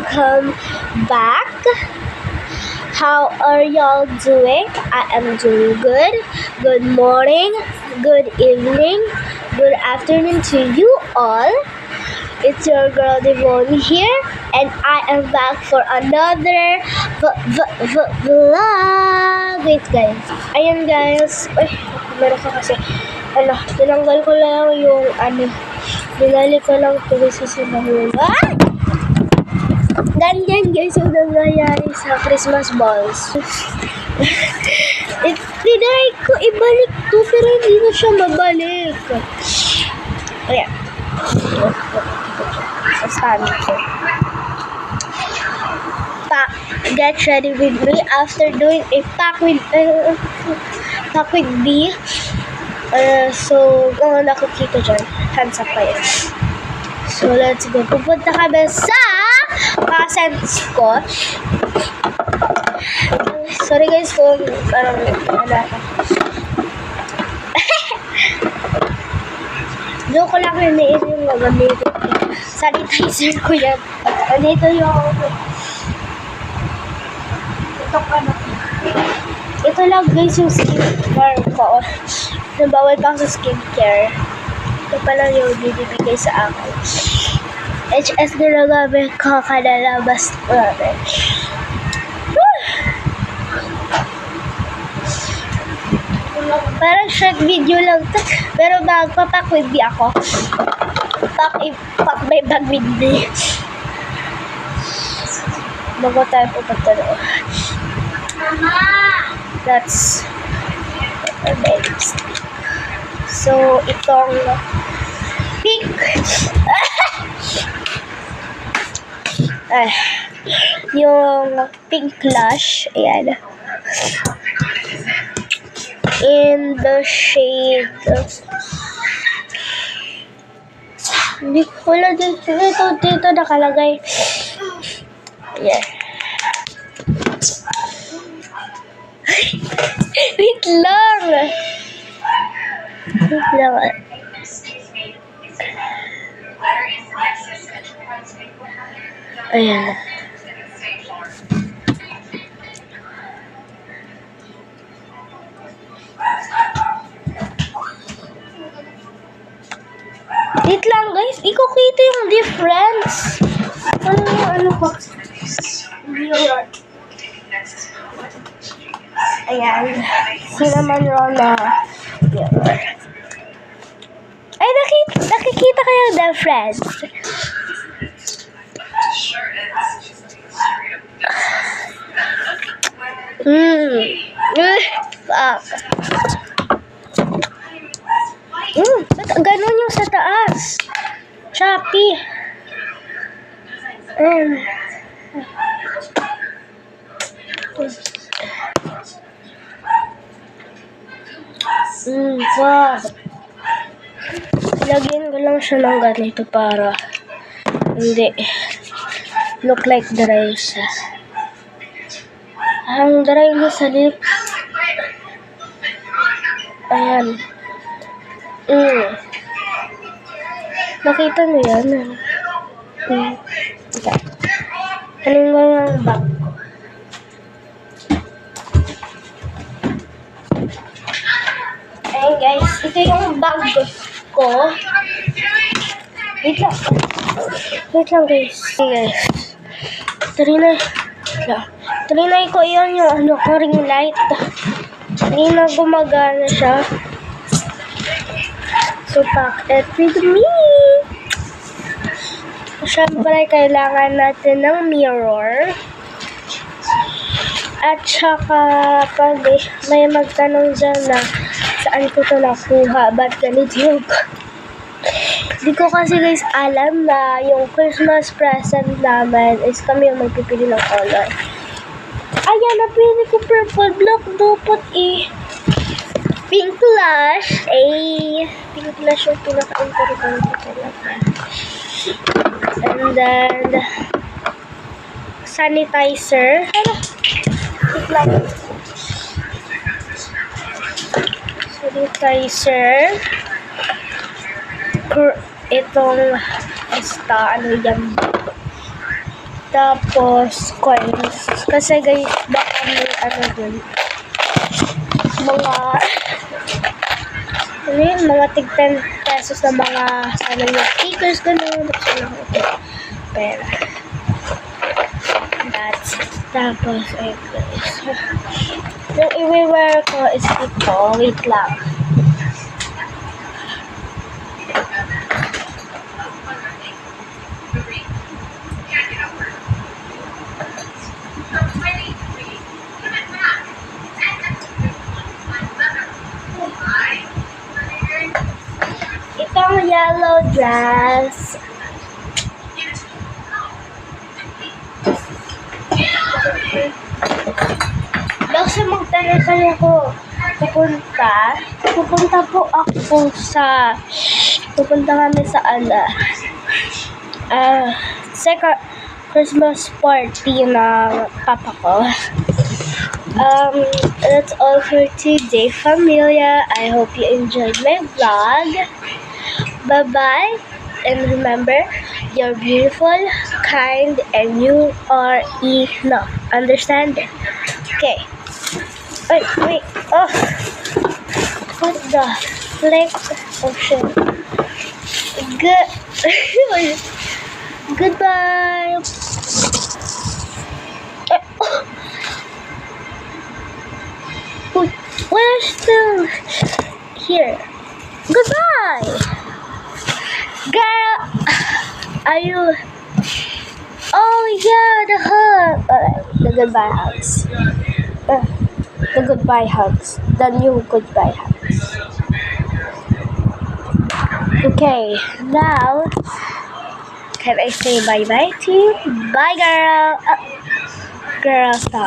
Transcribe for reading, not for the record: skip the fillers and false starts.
welcome back. How are y'all doing? I am doing good. Good morning, good evening, good afternoon to you all. It's your girl Devon here, and I am back for another vlog. Wait guys. Ayan guys. Uy, meron ka kasi. Tinanggal ko lang yung binali ko lang ito sa sinahula. Ganyan guys yung nangyayari sa Christmas balls. Tinry ko ibalik to pero hindi na siya mabalik. Ayan. Sa stand ko. Get ready with me after doing a pack with B. So, kung nakikita dyan, hands up kayo. So, let's go. Pupunta kami sa cousins ko. Sorry guys kung parang Joke ko lang naniin yung gagamitin. Sanitizer ko yan. Nandito yung ito lang guys yung skincare ko. Nabawal pa sa skincare. Ito pala yung binibigay sa akin. HS na nagamit ko kalalabas namin. Parang short video lang to. Pero magpapack with me ako. Pack my bag with me. Bago tayo pupunta doon. That's our bags. So, itong pink yung pink blush, ayan, in the shade hindi ko wala dito nakalagay. Yeah. Wait lang. Ayan. Wait lang guys, ikukita yung difference. Ano ko? Ayan. Cinnamon roll na. Ay, nakikita kayo yung difference. Fuck. Ganun yung sa taas. Shopee. Wow. Lagyan ko lang siya ng ganito para hindi look like dry siya. Ang dry niya sa lips. Ayan. Nakita mo yan? Ano nga yung bag ko? Ayan guys, ito yung bag ko. Wait lang guys. Okay guys. Trinay ko yun yung ring light. Hindi na gumagana siya. So, pack it with me. Siyempre, kailangan natin ng mirror. At saka, pag may magtanong dyan na saan ko ito nakuha, ba't ganito yung hindi ko kasi guys alam na yung Christmas present namin is kami yung magpipili ng color. Ayan, napili ko purple block. Dapat pink blush. Pink blush yung pinaka-importante talaga. And then, sanitizer. Sanitizer. Itong ano yan. Tapos, coins. Kasi guys, baka may ano dun. Mga tig 10 pesos na mga sana yung stickers, gano'n. Tapos wala ko ito. Pera. That's it. Tapos, ayun guys. Yung i-wear ko is ito. Wait lang. Itong yellow dress. Kasi magtanong ko pupunta po ako pupunta kami sa second Christmas party ng papa ko. That's all for today, familia. I hope you enjoyed my vlog. Bye-bye. And remember, you're beautiful, kind, and you are enough. Understand? Okay. Wait. Oh. What the flick? Oh, shit. Goodbye. We're still here. Goodbye. Girl, are you... Oh, yeah, the hug. The goodbye hugs. The goodbye hugs. The new goodbye hugs. Okay, now, can I say bye-bye to you? Bye, girl. Girl, stop.